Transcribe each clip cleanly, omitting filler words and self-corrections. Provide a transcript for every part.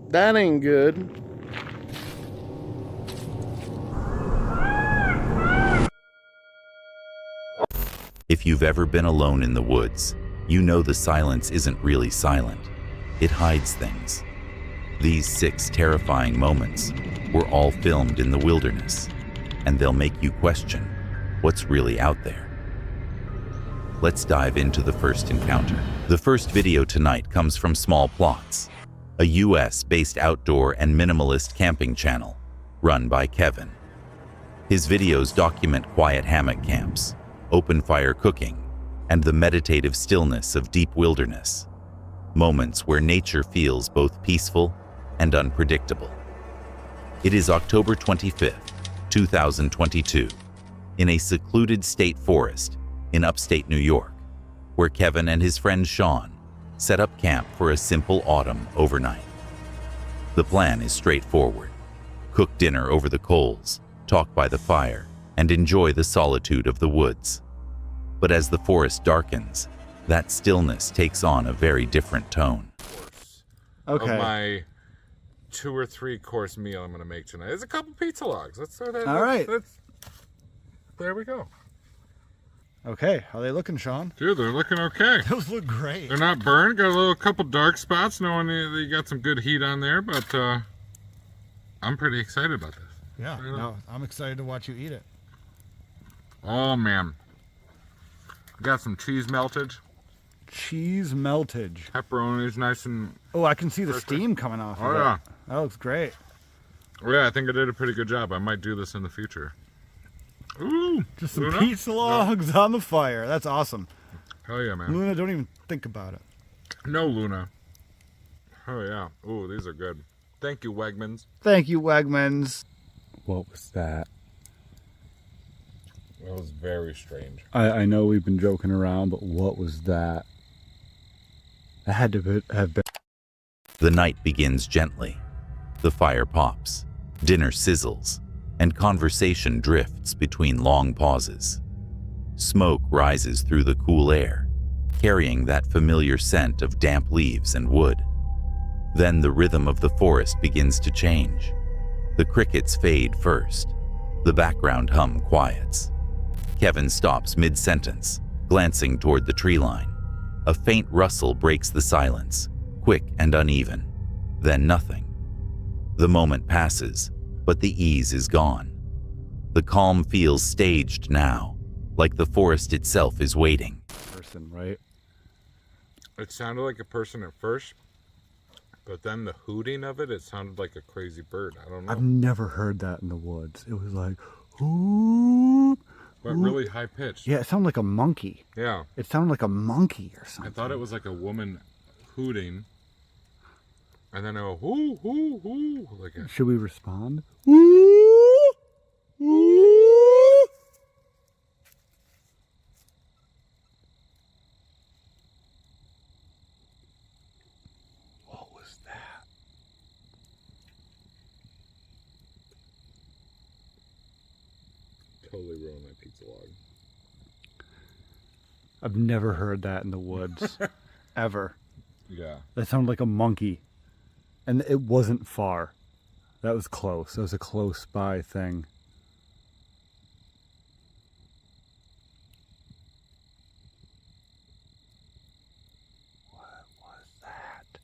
That ain't good. If you've ever been alone in the woods, you know the silence isn't really silent. It hides things. These 6 terrifying moments were all filmed in the wilderness, and they'll make you question what's really out there. Let's dive into the first encounter. The first video tonight comes from Small Plots, a US-based outdoor and minimalist camping channel run by Kevin. His videos document quiet hammock camps, open fire cooking, and the meditative stillness of deep wilderness. Moments where nature feels both peaceful and unpredictable. It is October 25th, 2022, in a secluded state forest in upstate New York, where Kevin and his friend Sean set up camp for a simple autumn overnight. The plan is straightforward. Cook dinner over the coals, talk by the fire, and enjoy the solitude of the woods. But as the forest darkens, that stillness takes on a very different tone. Okay. Of my 2 or 3 course meal I'm going to make tonight. There's a couple pizza logs. Let's throw that. All right. There we go. Okay, how are they looking, Sean? Dude, they're looking okay. Those look great. They're not burned. Got a couple dark spots, knowing that you got some good heat on there, but I'm pretty excited about this. Yeah, no, I'm excited to watch you eat it. Oh, man. Got some cheese melted. Cheese melted. Pepperoni's nice and... Oh, I can see the steam coming off of yeah. it. That looks great. Oh, yeah, I think I did a pretty good job. I might do this in the future. Ooh! Just some Luna? pizza logs on the fire. That's awesome. Hell yeah, man. Luna, don't even think about it. No, Luna. Oh, yeah. Ooh, these are good. Thank you, Wegmans. Thank you, Wegmans. What was that? That was very strange. I know we've been joking around, but what was that? That had to have been... The night begins gently. The fire pops, dinner sizzles, and conversation drifts between long pauses. Smoke rises through the cool air, carrying that familiar scent of damp leaves and wood. Then the rhythm of the forest begins to change. The crickets fade first. The background hum quiets. Kevin stops mid-sentence, glancing toward the tree line. A faint rustle breaks the silence, quick and uneven. Then nothing. The moment passes, but the ease is gone. The calm feels staged now, like the forest itself is waiting. Person, right? It sounded like a person at first, but then the hooting of it, it sounded like a crazy bird. I don't know. I've never heard that in the woods. It was like, whoop. But really high pitched. Yeah, it sounded like a monkey. Yeah. It sounded like a monkey or I something. thought it was like a woman hooting. And then a hoo, hoo, hoo. Like a... Should we respond? Woo! Woo! What was that? Totally ruined my pizza log. I've never heard that in the woods. Ever. Yeah. That sounded like a monkey. And it wasn't far. That was close. That was a close by thing. What was that?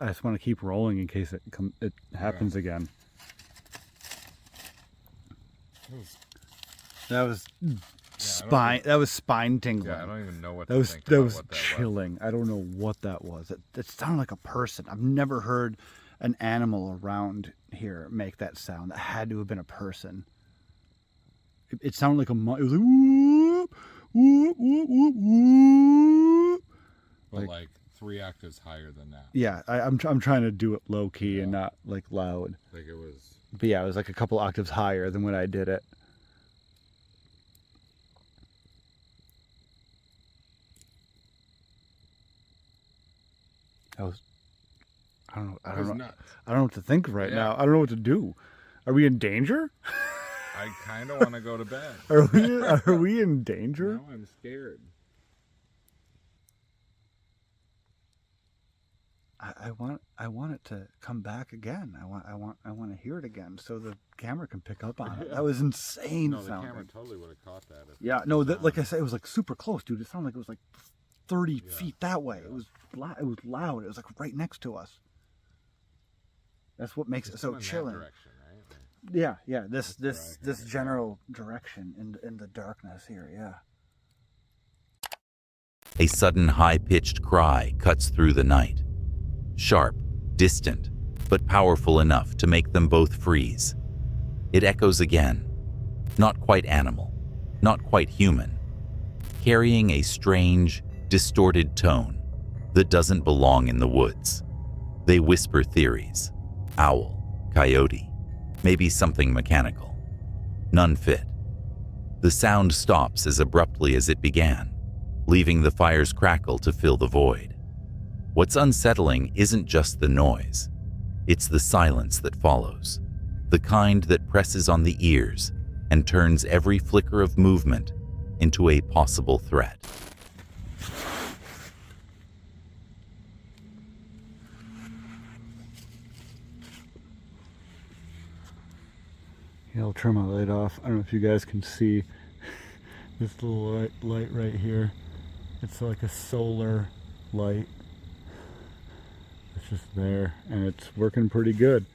I just want to keep rolling in case it happens again. That was spine. That was spine tingling. Yeah, I don't even know what That to was think that about was what that chilling. I don't know what that was. It sounded like a person. I've never heard an animal around here make that sound. That had to have been a person. It sounded like a. It was like whoop, whoop, whoop, whoop, whoop. But like 3 octaves higher than that. Yeah, I'm trying to do it low key and not like loud. Like it was. But yeah, it was like a couple octaves higher than when I did it. I don't know. I don't know what to think right now. I don't know what to do. Are we in danger? I kind of want to go to bed. Are we in danger? Now I'm scared. I want it to come back again. I want to hear it again so the camera can pick up on it. That was insane No, the sounding. camera totally would have caught that. Yeah, no, like I said, it was like super close, dude. It sounded like it was like 30 feet that way. It was loud. It was like right next to us. That's what makes it so chilling. Direction, right? Yeah. This general direction in the darkness here. Yeah. A sudden high-pitched cry cuts through the night. Sharp, distant, but powerful enough to make them both freeze. It echoes again. Not quite animal, not quite human, carrying a strange, distorted tone that doesn't belong in the woods. They whisper theories. Owl, coyote, maybe something mechanical. None fit. The sound stops as abruptly as it began, leaving the fire's crackle to fill the void. What's unsettling isn't just the noise. It's the silence that follows, the kind that presses on the ears and turns every flicker of movement into a possible threat. Yeah, I'll turn my light off. I don't know if you guys can see this little light right here. It's like a solar light. It's just there, and it's working pretty good.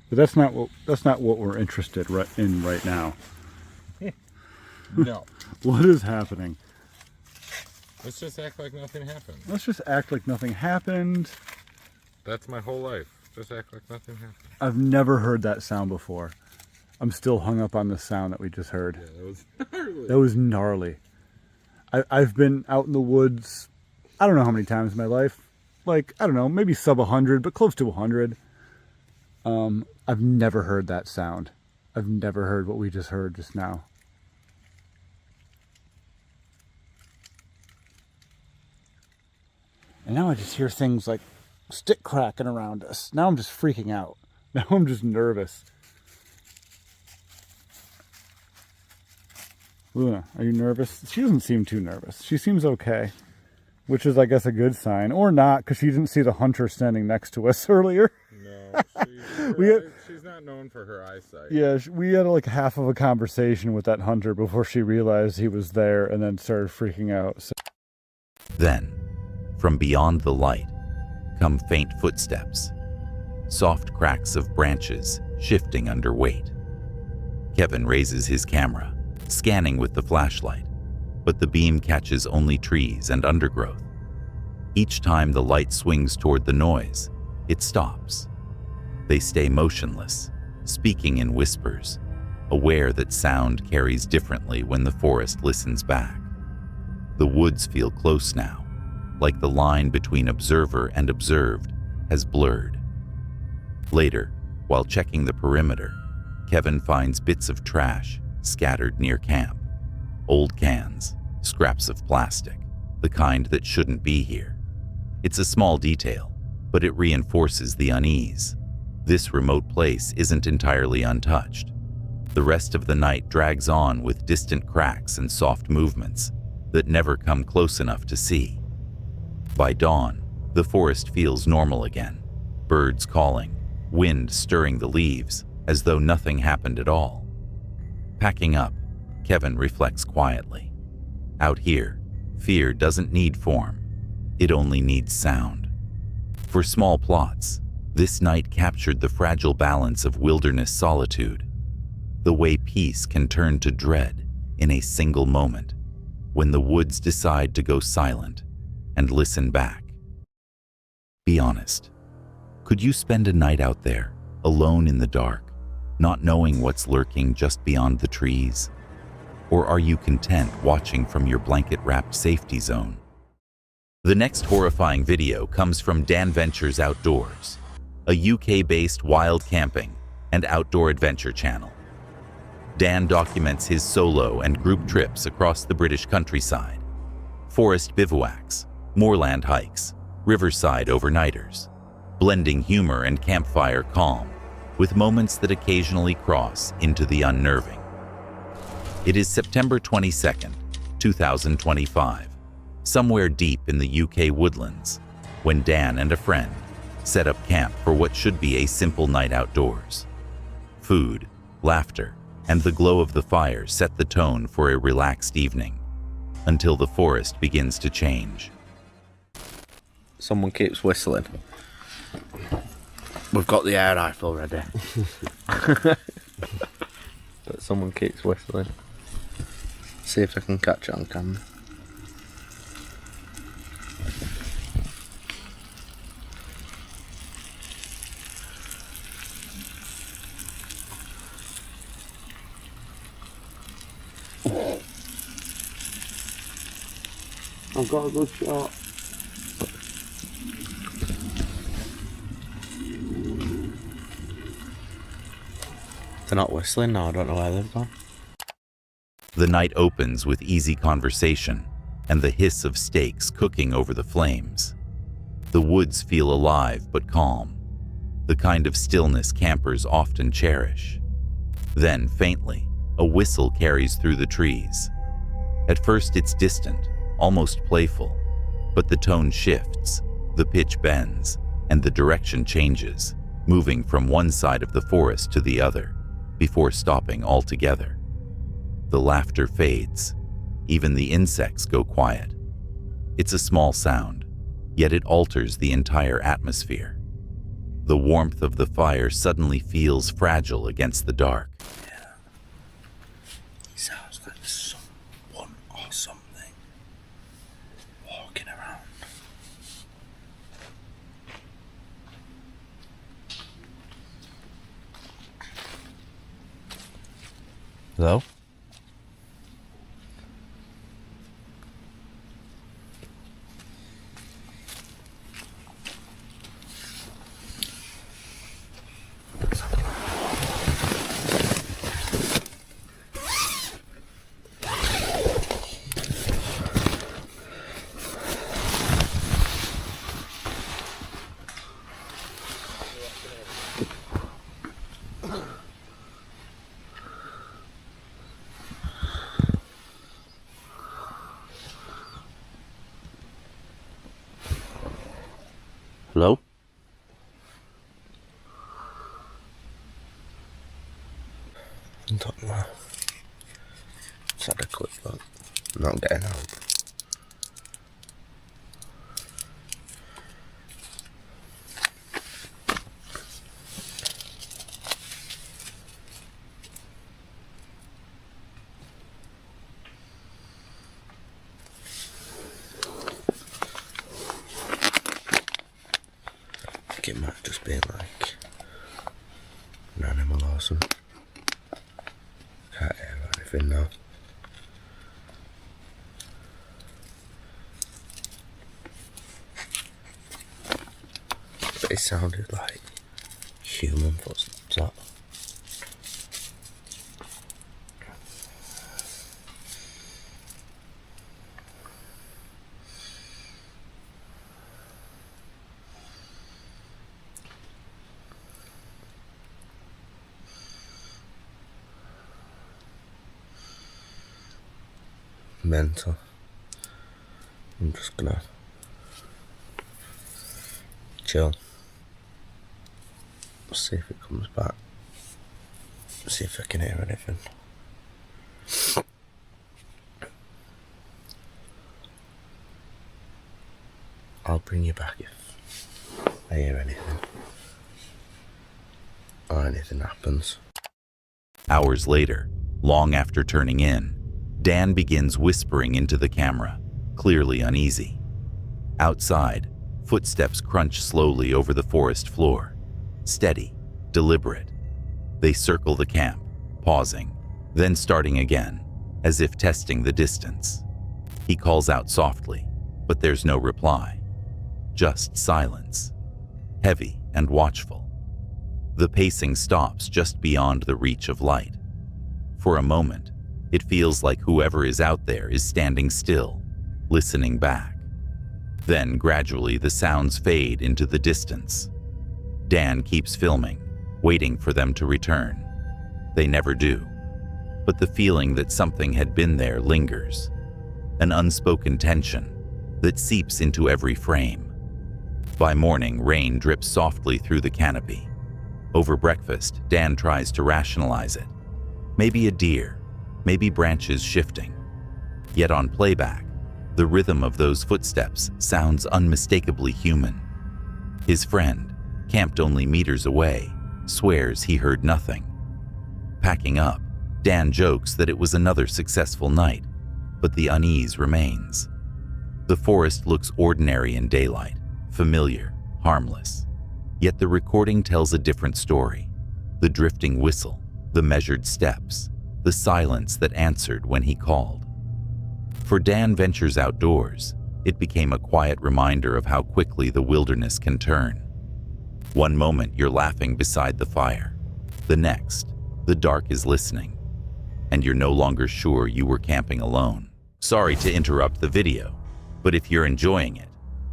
But that's not what we're interested in right now. No. What is happening? Let's just act like nothing happened. Let's just act like nothing happened. That's my whole life. Just act like nothing happened. I've never heard that sound before. I'm still hung up on the sound that we just heard. Yeah, that was gnarly. That was gnarly. I've been out in the woods, I don't know how many times in my life. Like, I don't know, maybe sub 100, but close to 100. I've never heard that sound. I've never heard what we just heard just now. And now I just hear things like stick cracking around us. Now I'm just freaking out. Now I'm just nervous. Luna, are you nervous? She doesn't seem too nervous. She seems okay, which is, I guess, a good sign. Or not, because she didn't see the hunter standing next to us earlier. No, she's not known for her eyesight. Yeah, we had like half of a conversation with that hunter before she realized he was there and then started freaking out. So. Then, from beyond the light, come faint footsteps, soft cracks of branches shifting under weight. Kevin raises his camera, scanning with the flashlight, but the beam catches only trees and undergrowth. Each time the light swings toward the noise, it stops. They stay motionless, speaking in whispers, aware that sound carries differently when the forest listens back. The woods feel close now, like the line between observer and observed has blurred. Later, while checking the perimeter, Kevin finds bits of trash scattered near camp. Old cans, scraps of plastic, the kind that shouldn't be here. It's a small detail, but it reinforces the unease. This remote place isn't entirely untouched. The rest of the night drags on with distant cracks and soft movements that never come close enough to see. By dawn, the forest feels normal again, birds calling, wind stirring the leaves as though nothing happened at all. Packing up, Kevin reflects quietly. Out here, fear doesn't need form. It only needs sound. For small plots, this night captured the fragile balance of wilderness solitude, the way peace can turn to dread in a single moment when the woods decide to go silent and listen back. Be honest. Could you spend a night out there, alone in the dark, not knowing what's lurking just beyond the trees? Or are you content watching from your blanket-wrapped safety zone? The next horrifying video comes from Dan Ventures Outdoors, a UK-based wild camping and outdoor adventure channel. Dan documents his solo and group trips across the British countryside, forest bivouacs, moorland hikes, riverside overnighters, blending humor and campfire calm with moments that occasionally cross into the unnerving. It is September 22nd, 2025, somewhere deep in the UK woodlands, when Dan and a friend, set up camp for what should be a simple night outdoors. Food, laughter, and the glow of the fire set the tone for a relaxed evening, until the forest begins to change. Someone keeps whistling. We've got the air rifle ready. But someone keeps whistling. See if I can catch it on camera. I've got a good shot. They're not whistling now, I don't know where they've gone. The night opens with easy conversation and the hiss of steaks cooking over the flames. The woods feel alive but calm, the kind of stillness campers often cherish. Then, faintly, a whistle carries through the trees. At first it's distant, almost playful, but the tone shifts, the pitch bends, and the direction changes, moving from one side of the forest to the other, before stopping altogether. The laughter fades. Even the insects go quiet. It's a small sound, yet it alters the entire atmosphere. The warmth of the fire suddenly feels fragile against the dark. Yeah. It sounds like someone or something walking around. Hello? Hello? I don't know. Just had a quick look. I'm not getting out. It might just be like an animal or something. Can't hear anything now. But it sounded like human footsteps. Mental. I'm just gonna chill. See if it comes back. See if I can hear anything. I'll bring you back if I hear anything. Or anything happens. Hours later, long after turning in, Dan begins whispering into the camera, clearly uneasy. Outside, footsteps crunch slowly over the forest floor, steady, deliberate. They circle the camp, pausing, then starting again, as if testing the distance. He calls out softly, but there's no reply. Just silence, heavy and watchful. The pacing stops just beyond the reach of light. For a moment, it feels like whoever is out there is standing still, listening back. Then gradually the sounds fade into the distance. Dan keeps filming, waiting for them to return. They never do. But the feeling that something had been there lingers. An unspoken tension that seeps into every frame. By morning, rain drips softly through the canopy. Over breakfast, Dan tries to rationalize it. Maybe a deer, maybe branches shifting. Yet on playback, the rhythm of those footsteps sounds unmistakably human. His friend, camped only meters away, swears he heard nothing. Packing up, Dan jokes that it was another successful night, but the unease remains. The forest looks ordinary in daylight, familiar, harmless. Yet the recording tells a different story. The drifting whistle, the measured steps, the silence that answered when he called. For Dan ventures outdoors, it became a quiet reminder of how quickly the wilderness can turn. One moment you're laughing beside the fire. The next, the dark is listening, and you're no longer sure you were camping alone. Sorry to interrupt the video, but if you're enjoying it,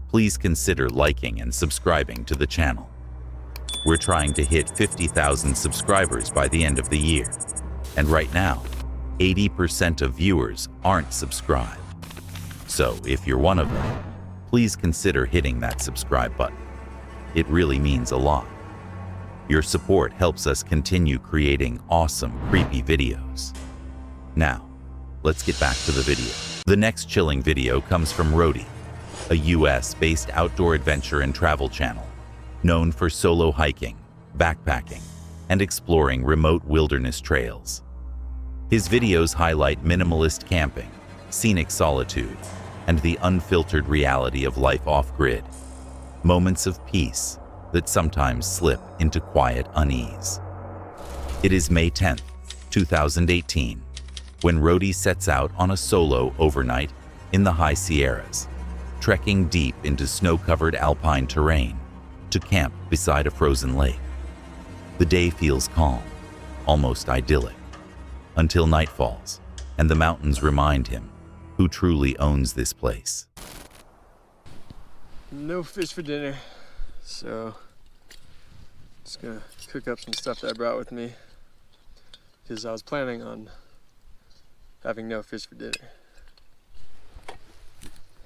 please consider liking and subscribing to the channel. We're trying to hit 50,000 subscribers by the end of the year, and right now, 80% of viewers aren't subscribed. So if you're one of them, please consider hitting that subscribe button. It really means a lot. Your support helps us continue creating awesome, creepy videos. Now, let's get back to the video. The next chilling video comes from Rody, a US-based outdoor adventure and travel channel, known for solo hiking, backpacking, and exploring remote wilderness trails. His videos highlight minimalist camping, scenic solitude, and the unfiltered reality of life off-grid. Moments of peace that sometimes slip into quiet unease. It is May 10th, 2018, when Rody sets out on a solo overnight in the high Sierras, trekking deep into snow-covered alpine terrain to camp beside a frozen lake. The day feels calm, almost idyllic, until night falls and the mountains remind him who truly owns this place. No fish for dinner, so just gonna cook up some stuff that I brought with me because I was planning on having no fish for dinner.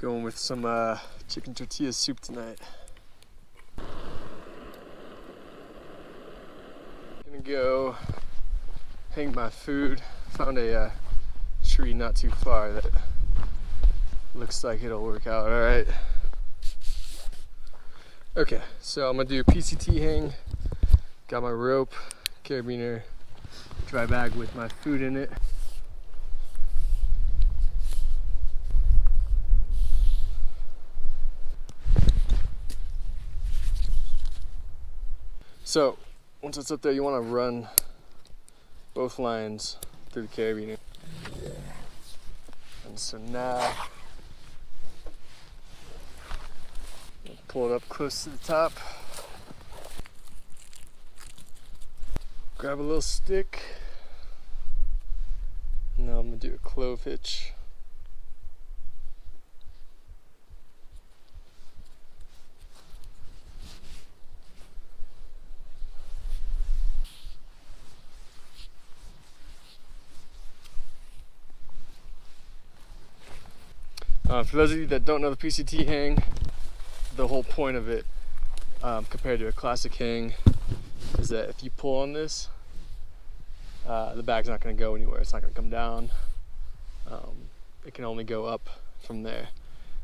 Going with some chicken tortilla soup tonight. Gonna go hang my food. Found a tree not too far that looks like it'll work out all right. Okay, so I'm gonna do a PCT hang. Got my rope, carabiner, dry bag with my food in it. So once it's up there, you want to run both lines through the carabiner. And so now pull it up close to the top. Grab a little stick. Now I'm gonna do a clove hitch. For those of you that don't know the PCT hang, the whole point of it, compared to a classic hang, is that if you pull on this, the bag's not going to go anywhere. It's not going to come down. It can only go up from there.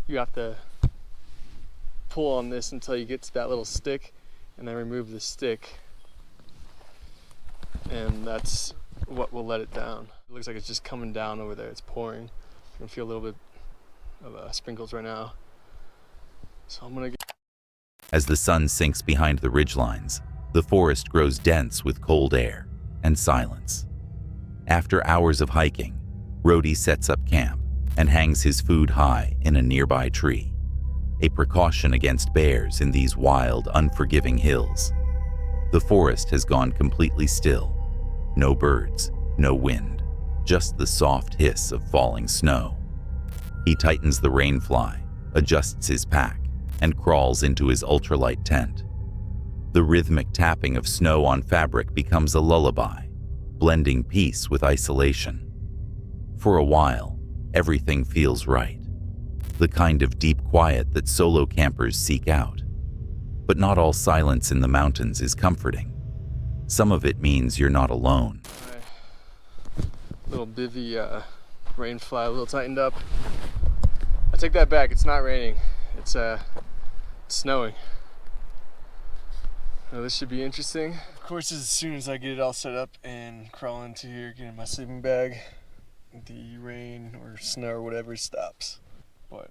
You have to pull on this until you get to that little stick, and then remove the stick, and that's what will let it down. It looks like it's just coming down over there. It's pouring. You can feel a little bit of sprinkles right now. So I'm gonna get... As the sun sinks behind the ridgelines, the forest grows dense with cold air and silence. After hours of hiking, Rody sets up camp and hangs his food high in a nearby tree, a precaution against bears in these wild, unforgiving hills. The forest has gone completely still. No birds, no wind, just the soft hiss of falling snow. He tightens the rain fly, adjusts his pack, and crawls into his ultralight tent. The rhythmic tapping of snow on fabric becomes a lullaby, blending peace with isolation. For a while, everything feels right, the kind of deep quiet that solo campers seek out. But not all silence in the mountains is comforting. Some of it means you're not alone. My little bivy rain fly a little tightened up. I take that back, it's not raining. It's snowing. Now this should be interesting. Of course, as soon as I get it all set up and crawl into here, get in my sleeping bag, the rain or snow or whatever stops. But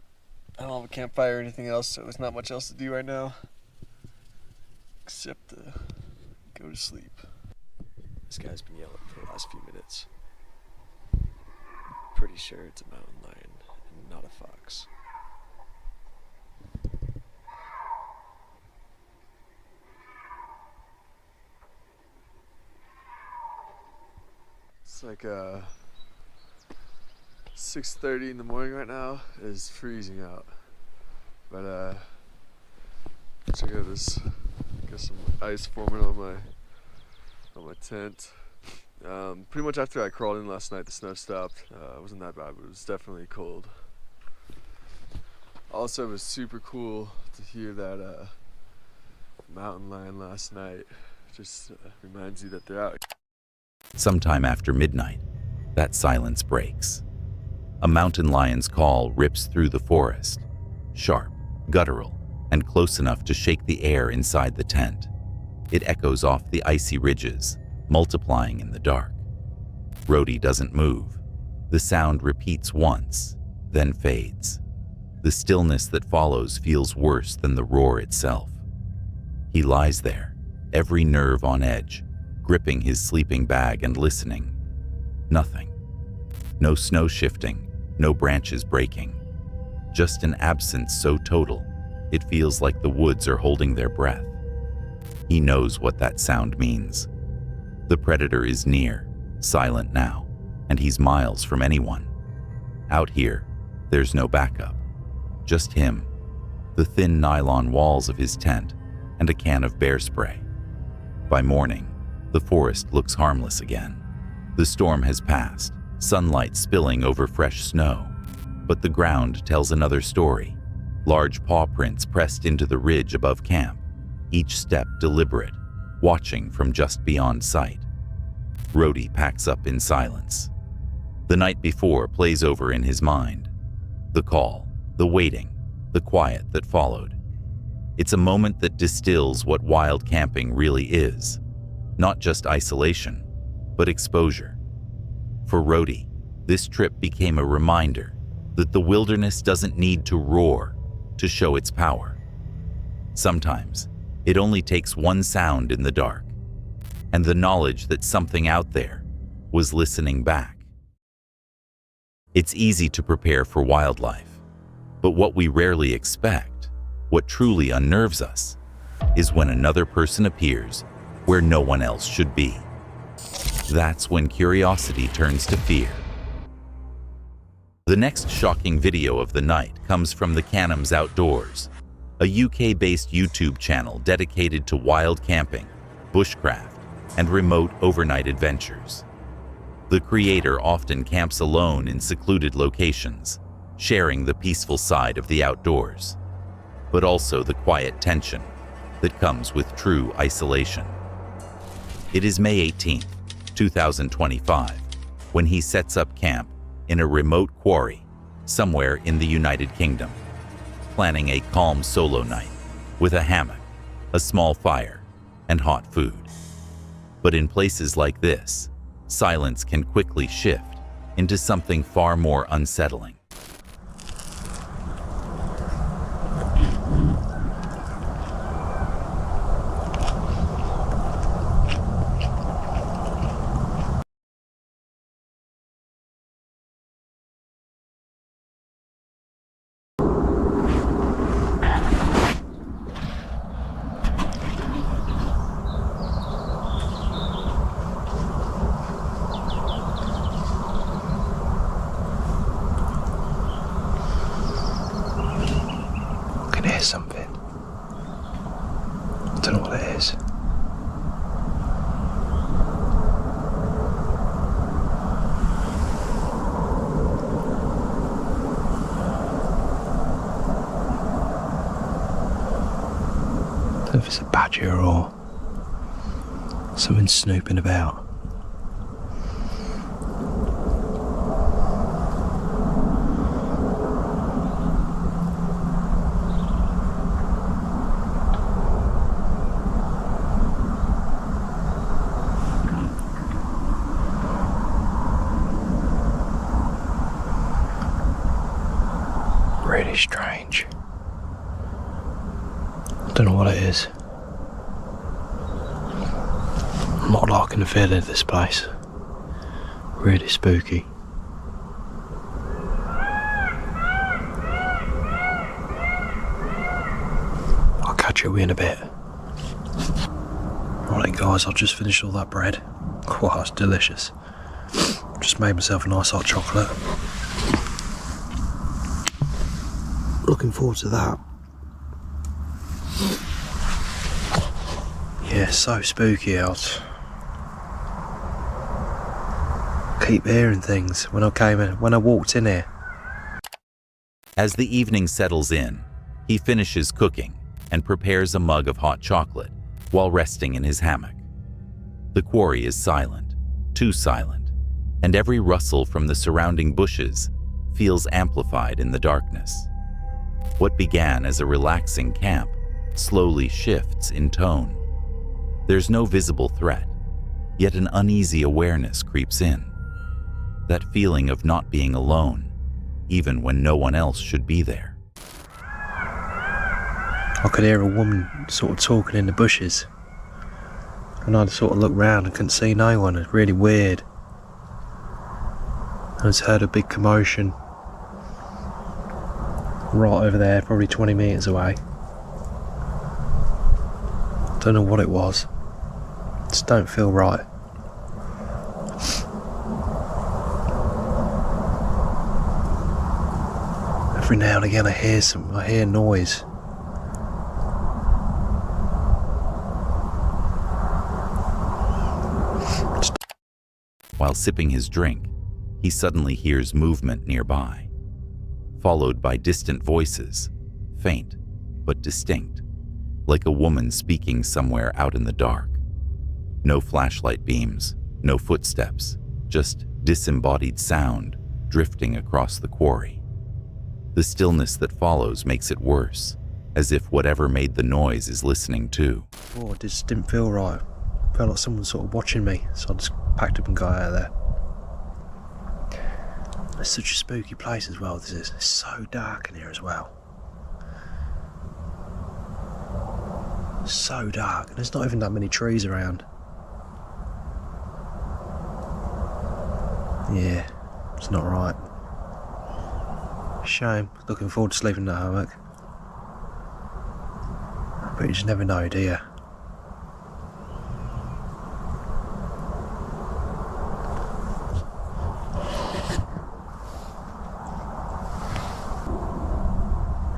I don't have a campfire or anything else, so there's not much else to do right now except go to sleep. This guy's been yelling for the last few minutes. Pretty sure it's a mountain lion and not a fox. It's like 6:30 in the morning right now. It's freezing out, but check out this. Got some ice forming on my tent. Pretty much after I crawled in last night, the snow stopped. It wasn't that bad, but it was definitely cold. Also, it was super cool to hear that mountain lion last night. Just reminds you that they're out. Sometime after midnight, that silence breaks. A mountain lion's call rips through the forest, sharp, guttural, and close enough to shake the air inside the tent. It echoes off the icy ridges, multiplying in the dark. Rhodey doesn't move. The sound repeats once, then fades. The stillness that follows feels worse than the roar itself. He lies there, every nerve on edge, gripping his sleeping bag and listening. Nothing. No snow shifting, no branches breaking. Just an absence so total, it feels like the woods are holding their breath. He knows what that sound means. The predator is near, silent now, and he's miles from anyone. Out here, there's no backup. Just him, the thin nylon walls of his tent, and a can of bear spray. By morning, the forest looks harmless again. The storm has passed, sunlight spilling over fresh snow. But the ground tells another story. Large paw prints pressed into the ridge above camp, each step deliberate, watching from just beyond sight. Rhodey packs up in silence. The night before plays over in his mind. The call, the waiting, the quiet that followed. It's a moment that distills what wild camping really is. Not just isolation, but exposure. For Rhodey, this trip became a reminder that the wilderness doesn't need to roar to show its power. Sometimes, it only takes one sound in the dark, and the knowledge that something out there was listening back. It's easy to prepare for wildlife, but what we rarely expect, what truly unnerves us, is when another person appears where no one else should be. That's when curiosity turns to fear. The next shocking video of the night comes from the Canhams Outdoors, a UK-based YouTube channel dedicated to wild camping, bushcraft, and remote overnight adventures. The creator often camps alone in secluded locations, sharing the peaceful side of the outdoors, but also the quiet tension that comes with true isolation. It is May 18th, 2025, when he sets up camp in a remote quarry somewhere in the United Kingdom, planning a calm solo night with a hammock, a small fire, and hot food. But in places like this, silence can quickly shift into something far more unsettling. Something. I don't know what it is. badger or something snooping about. Really strange. Don't know what it is. I'm not liking the feeling of this place. Really spooky. I'll catch you in a bit. Alright guys, I've just finished all that bread. Wow, it's delicious. Just made myself a nice hot chocolate. Looking forward to that. Yeah, so spooky out. Keep hearing things when I walked in here. As the evening settles in, he finishes cooking and prepares a mug of hot chocolate while resting in his hammock. The quarry is silent, too silent, and every rustle from the surrounding bushes feels amplified in the darkness. What began as a relaxing camp slowly shifts in tone. There's no visible threat, yet an uneasy awareness creeps in. That feeling of not being alone, even when no one else should be there. I could hear a woman sort of talking in the bushes, and I sort of looked round and couldn't see no one. It's really weird. I just heard a big commotion right over there, probably 20 metres away. Don't know what it was. Just don't feel right. Every now and again I hear noise. While sipping his drink, he suddenly hears movement nearby, followed by distant voices, faint but distinct, like a woman speaking somewhere out in the dark. No flashlight beams, no footsteps, just disembodied sound drifting across the quarry. The stillness that follows makes it worse, as if whatever made the noise is listening too. Oh, it just didn't feel right. Felt like someone sort of watching me, so I just packed up and got out of there. It's such a spooky place as well, this is. It's so dark in here as well. So dark, and there's not even that many trees around. Yeah, it's not right. Shame. Looking forward to sleeping in that hammock. But you just never know, do you?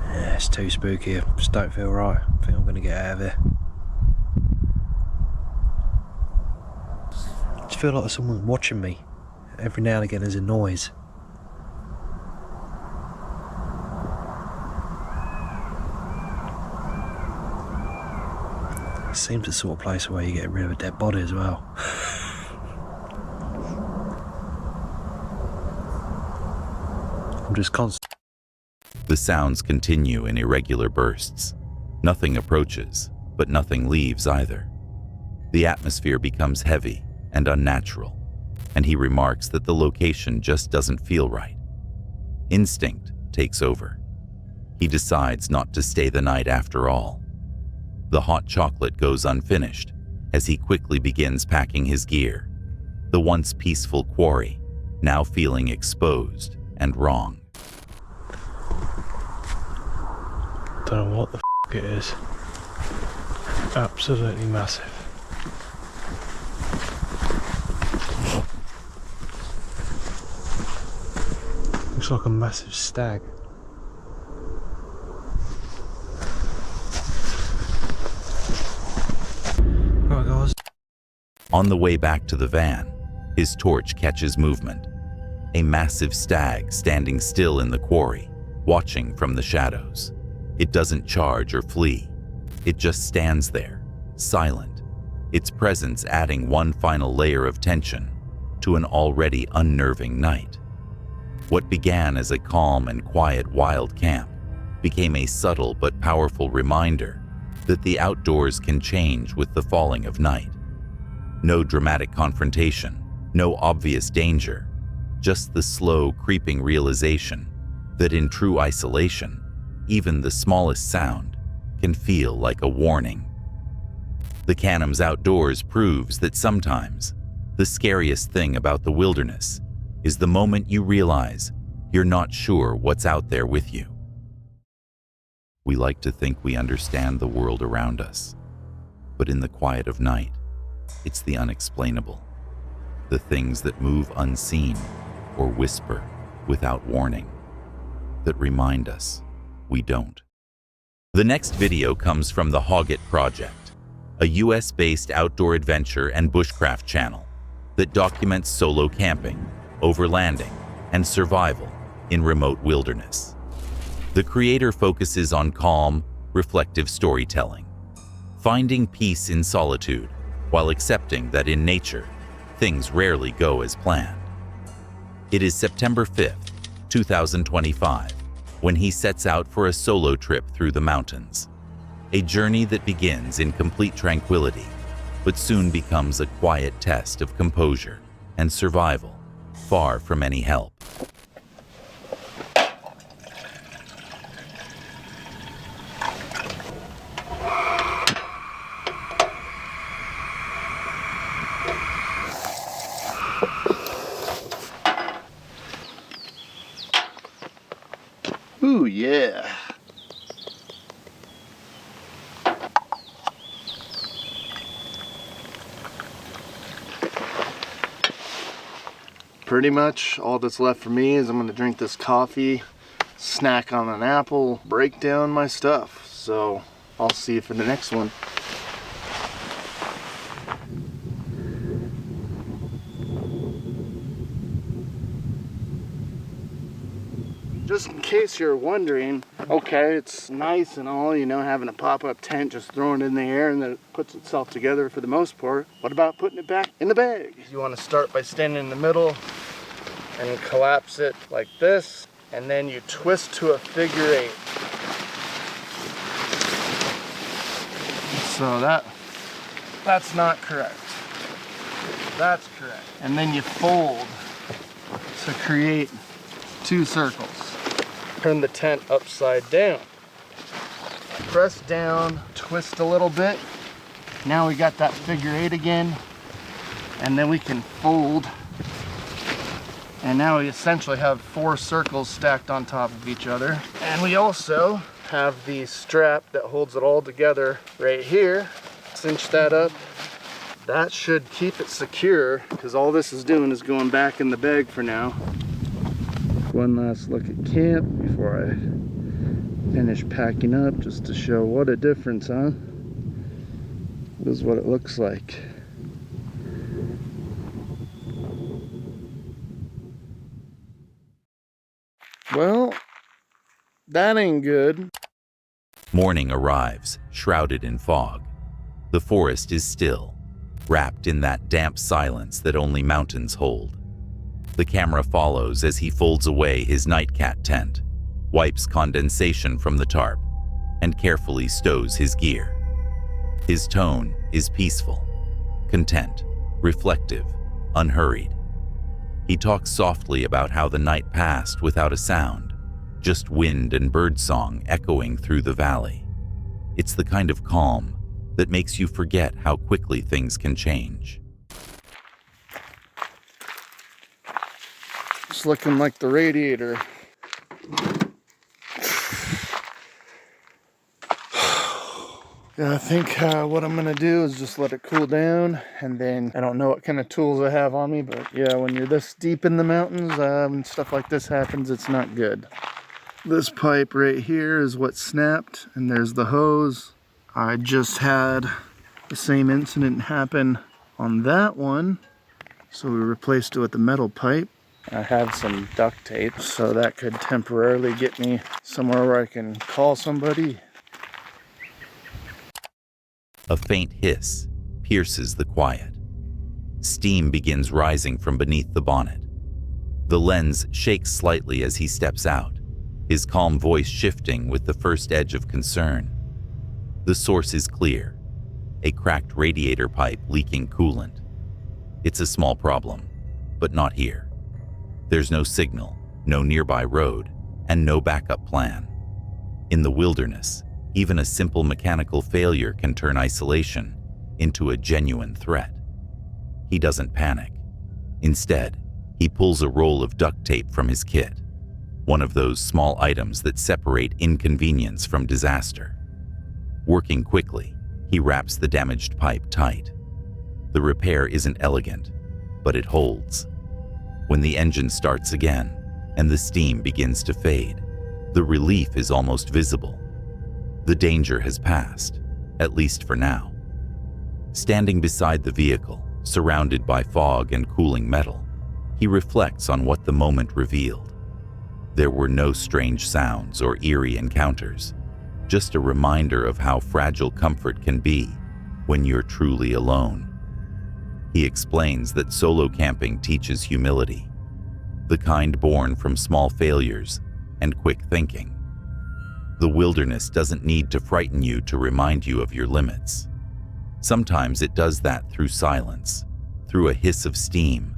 Yeah, it's too spooky. I just don't feel right. I think I'm going to get out of here. I just feel like there's someone watching me. Every now and again there's a noise. It seems the sort of place where you get rid of a dead body as well. I'm just constant. The sounds continue in irregular bursts. Nothing approaches, but nothing leaves either. The atmosphere becomes heavy and unnatural, and he remarks that the location just doesn't feel right. Instinct takes over. He decides not to stay the night after all. The hot chocolate goes unfinished as he quickly begins packing his gear, the once peaceful quarry now feeling exposed and wrong. Don't know what the f it is. Absolutely massive. Looks like a massive stag. Right guys. On the way back to the van, his torch catches movement. A massive stag standing still in the quarry, watching from the shadows. It doesn't charge or flee. It just stands there, silent, its presence adding one final layer of tension to an already unnerving night. What began as a calm and quiet wild camp became a subtle but powerful reminder that the outdoors can change with the falling of night. No dramatic confrontation, no obvious danger, just the slow, creeping realization that in true isolation, even the smallest sound can feel like a warning. The Canham's Outdoors proves that sometimes the scariest thing about the wilderness is the moment you realize you're not sure what's out there with you. We like to think we understand the world around us, but in the quiet of night, it's the unexplainable, the things that move unseen or whisper without warning, that remind us we don't. The next video comes from the Hoggett Project, a US-based outdoor adventure and bushcraft channel that documents solo camping, overlanding, and survival in remote wilderness. The creator focuses on calm, reflective storytelling, finding peace in solitude while accepting that in nature, things rarely go as planned. It is September 5th, 2025, when he sets out for a solo trip through the mountains, a journey that begins in complete tranquility, but soon becomes a quiet test of composure and survival, far from any help. Ooh, yeah. Pretty much all that's left for me is I'm gonna drink this coffee, snack on an apple, break down my stuff. So I'll see you for the next one. Just in case you're wondering, okay, it's nice and all, you know, having a pop-up tent, just throwing it in the air and then it puts itself together for the most part. What about putting it back in the bag? You want to start by standing in the middle and collapse it like this, and then you twist to a figure 8. So that's not correct. That's correct. And then you fold to create 2 circles. Turn the tent upside down. Press down, twist a little bit. Now we got that figure 8 again. And then we can fold. And now we essentially have 4 circles stacked on top of each other. And we also have the strap that holds it all together right here. Cinch that up. That should keep it secure, because all this is doing is going back in the bag for now. One last look at camp before I finish packing up, just to show what a difference, huh? This is what it looks like. Well, that ain't good. Morning arrives, shrouded in fog. The forest is still, wrapped in that damp silence that only mountains hold. The camera follows as he folds away his nightcat tent, wipes condensation from the tarp, and carefully stows his gear. His tone is peaceful, content, reflective, unhurried. He talks softly about how the night passed without a sound, just wind and birdsong echoing through the valley. It's the kind of calm that makes you forget how quickly things can change. It's looking like the radiator. Yeah, I think what I'm gonna do is just let it cool down, and then I don't know what kind of tools I have on me, but yeah, when you're this deep in the mountains and stuff like this happens, it's not good. This pipe right here is what snapped, and there's the hose. I just had the same incident happen on that one, so we replaced it with the metal pipe. I have some duct tape, so that could temporarily get me somewhere where I can call somebody. A faint hiss pierces the quiet. Steam begins rising from beneath the bonnet. The lens shakes slightly as he steps out, his calm voice shifting with the first edge of concern. The source is clear, a cracked radiator pipe leaking coolant. It's a small problem, but not here. There's no signal, no nearby road, and no backup plan. In the wilderness, even a simple mechanical failure can turn isolation into a genuine threat. He doesn't panic. Instead, he pulls a roll of duct tape from his kit, one of those small items that separate inconvenience from disaster. Working quickly, he wraps the damaged pipe tight. The repair isn't elegant, but it holds. When the engine starts again and the steam begins to fade, the relief is almost visible. The danger has passed, at least for now. Standing beside the vehicle, surrounded by fog and cooling metal, he reflects on what the moment revealed. There were no strange sounds or eerie encounters, just a reminder of how fragile comfort can be when you're truly alone. He explains that solo camping teaches humility, the kind born from small failures and quick thinking. The wilderness doesn't need to frighten you to remind you of your limits. Sometimes it does that through silence, through a hiss of steam,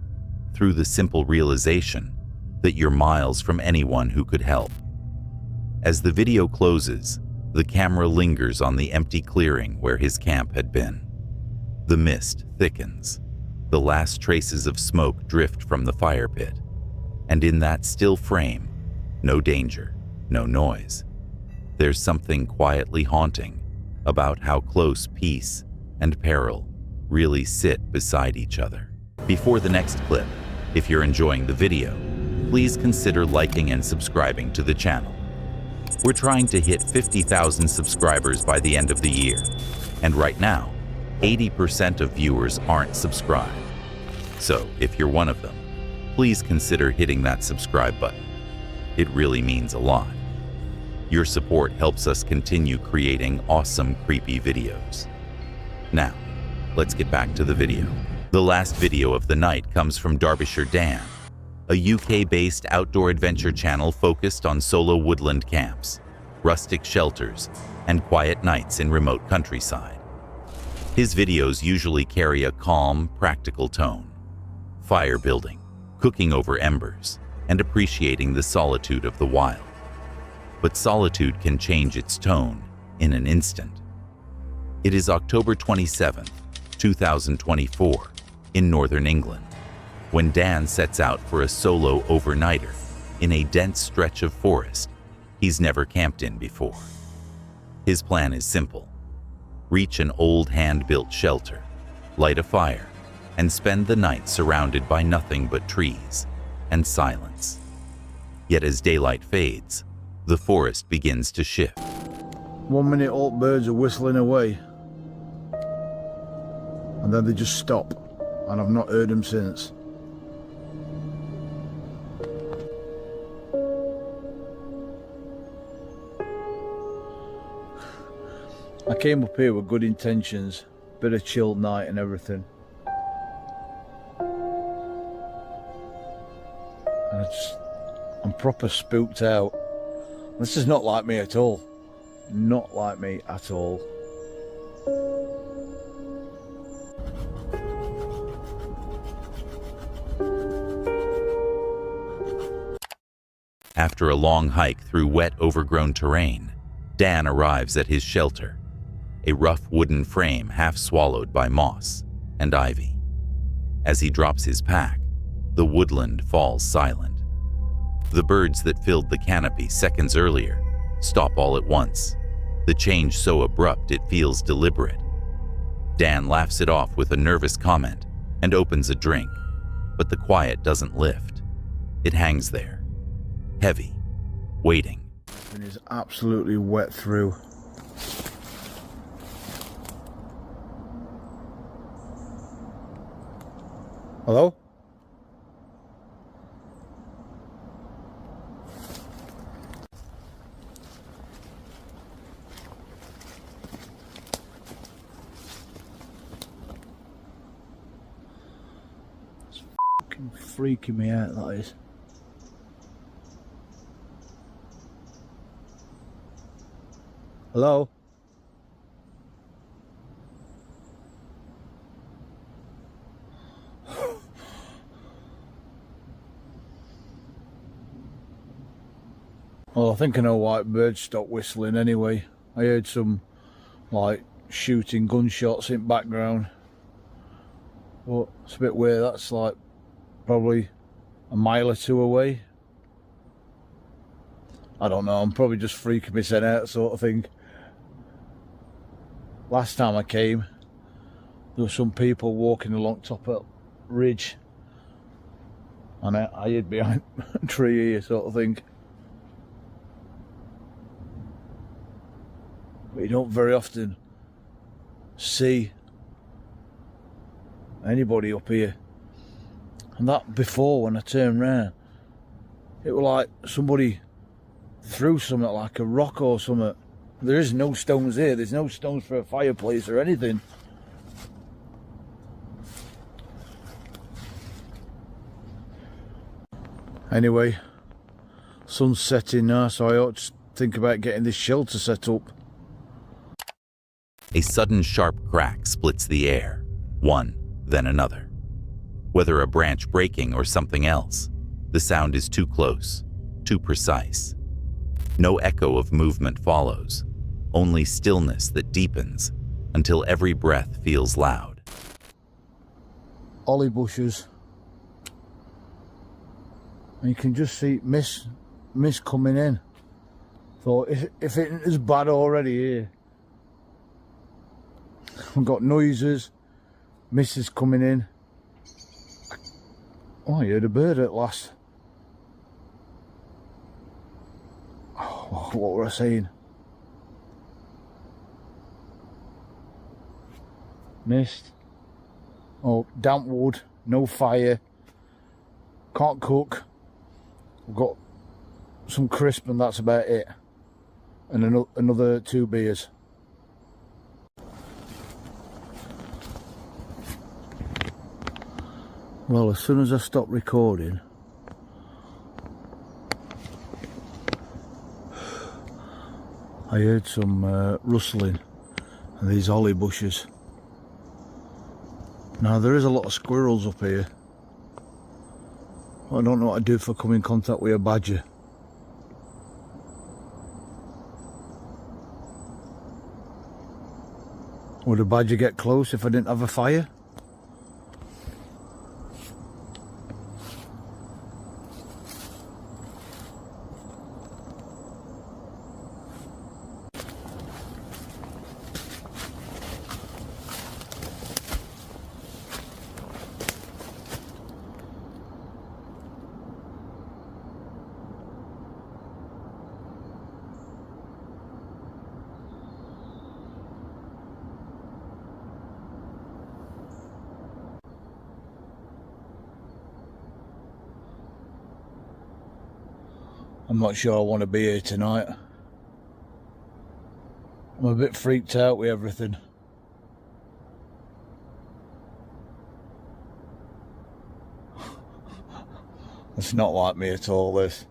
through the simple realization that you're miles from anyone who could help. As the video closes, the camera lingers on the empty clearing where his camp had been. The mist thickens. The last traces of smoke drift from the fire pit. And in that still frame, no danger, no noise. There's something quietly haunting about how close peace and peril really sit beside each other. Before the next clip, if you're enjoying the video, please consider liking and subscribing to the channel. We're trying to hit 50,000 subscribers by the end of the year, and right now, 80% of viewers aren't subscribed. So if you're one of them, please consider hitting that subscribe button. It really means a lot. Your support helps us continue creating awesome, creepy videos. Now, let's get back to the video. The last video of the night comes from Derbyshire Dan, a UK-based outdoor adventure channel focused on solo woodland camps, rustic shelters, and quiet nights in remote countryside. His videos usually carry a calm, practical tone, fire building, cooking over embers, and appreciating the solitude of the wild. But solitude can change its tone in an instant. It is October 27th, 2024, in northern England, when Dan sets out for a solo overnighter in a dense stretch of forest he's never camped in before. His plan is simple: reach an old hand-built shelter, light a fire, and spend the night surrounded by nothing but trees and silence. Yet as daylight fades, the forest begins to shift. 1 minute all birds are whistling away, and then they just stop, and I've not heard them since. I came up here with good intentions, bit of chilled night and everything. And I'm proper spooked out. This is not like me at all. Not like me at all. After a long hike through wet, overgrown terrain, Dan arrives at his shelter, a rough wooden frame half swallowed by moss and ivy. As he drops his pack, the woodland falls silent. The birds that filled the canopy seconds earlier stop all at once, the change so abrupt it feels deliberate. Dan laughs it off with a nervous comment and opens a drink, but the quiet doesn't lift. It hangs there, heavy, waiting. It is absolutely wet through. Hello? freaking me out, that is. Hello? Well, I think I know why birds stopped whistling anyway. I heard some, like, shooting gunshots in background. But it's a bit weird, that's like probably a mile or two away. I don't know, I'm probably just freaking myself out sort of thing. Last time I came, there were some people walking along top of ridge. And I hid behind a tree here sort of thing. But you don't very often see anybody up here. And that before, when I turned round, it was like somebody threw something, like a rock or something. There is no stones here, there's no stones for a fireplace or anything. Anyway, sun's setting now, so I ought to think about getting this shelter set up. A sudden sharp crack splits the air, one, then another. Whether a branch breaking or something else, the sound is too close, too precise. No echo of movement follows, only stillness that deepens until every breath feels loud. Holly bushes. And you can just see mist coming in. So if it isn't as bad already here. We've got noises, mist is coming in. Oh, I heard a bird at last. Oh, what were I saying? Mist. Oh, damp wood, no fire. Can't cook. We've got some crisp and that's about it. And another 2 beers. Well, as soon as I stopped recording, I heard some rustling in these holly bushes. Now, there is a lot of squirrels up here. I don't know what to do if I come in contact with a badger. Would a badger get close if I didn't have a fire? I'm not sure I want to be here tonight. I'm a bit freaked out with everything. It's not like me at all, this.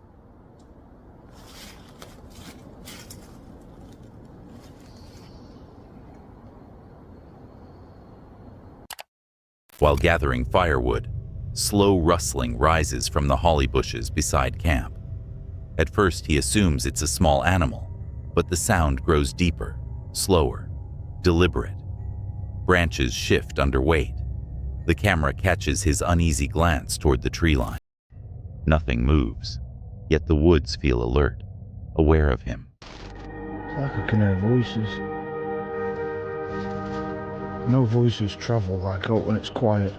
While gathering firewood, slow rustling rises from the holly bushes beside camp. At first, he assumes it's a small animal, but the sound grows deeper, slower, deliberate. Branches shift under weight. The camera catches his uneasy glance toward the tree line. Nothing moves, yet the woods feel alert, aware of him. It's like I can hear voices. No voices travel like out when it's quiet.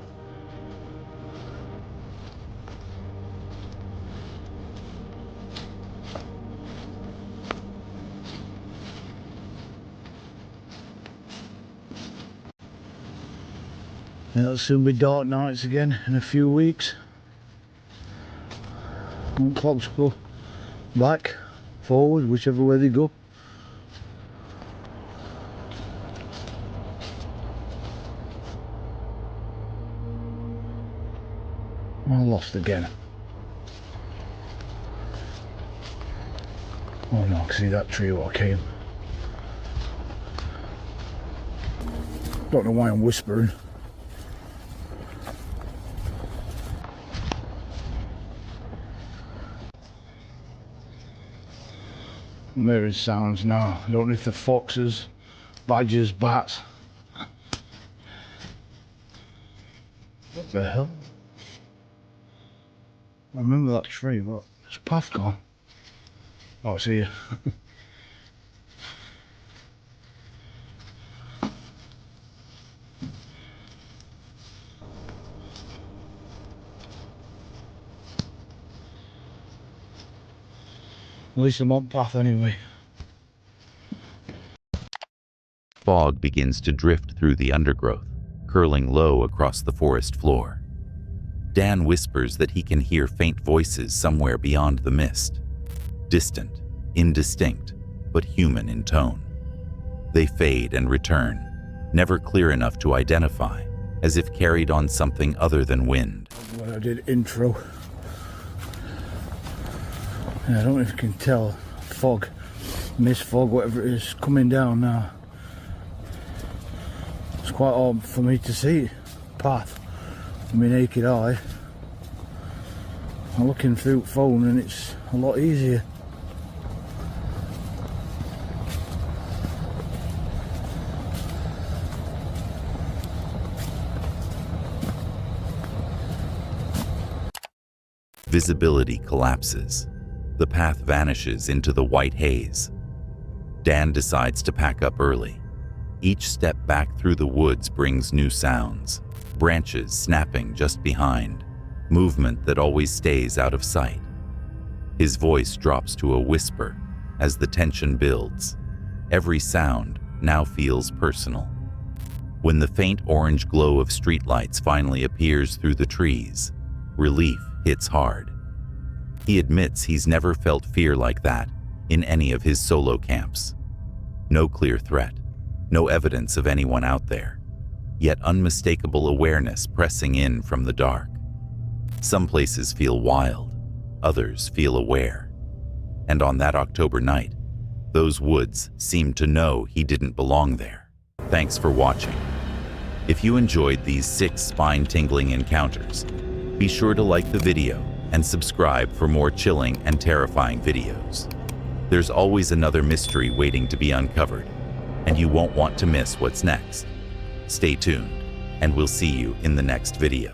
It'll soon be dark nights again in a few weeks. And clocks go back, forward, whichever way they go. I'm lost again. Oh no, I can see that tree where I came. Don't know why I'm whispering. I'm hearing sounds now. I don't know if they're foxes, badgers, bats. What the hell? I remember that tree, but it's a path gone. Oh, it's here. At least I'm on path anyway. Fog begins to drift through the undergrowth, curling low across the forest floor. Dan whispers that he can hear faint voices somewhere beyond the mist. Distant, indistinct, but human in tone. They fade and return, never clear enough to identify, as if carried on something other than wind. When I did intro, and I don't know if you can tell, fog, mist fog, whatever it is, coming down now. It's quite hard for me to see path with my naked eye. I'm looking through the phone and it's a lot easier. Visibility collapses. The path vanishes into the white haze. Dan decides to pack up early. Each step back through the woods brings new sounds. Branches snapping just behind. Movement that always stays out of sight. His voice drops to a whisper as the tension builds. Every sound now feels personal. When the faint orange glow of streetlights finally appears through the trees, relief hits hard. He admits he's never felt fear like that in any of his solo camps. No clear threat, no evidence of anyone out there, yet unmistakable awareness pressing in from the dark. Some places feel wild, others feel aware. And on that October night, those woods seemed to know he didn't belong there. Thanks for watching. If you enjoyed these 6 spine-tingling encounters, be sure to like the video and subscribe for more chilling and terrifying videos. There's always another mystery waiting to be uncovered, and you won't want to miss what's next. Stay tuned, and we'll see you in the next video.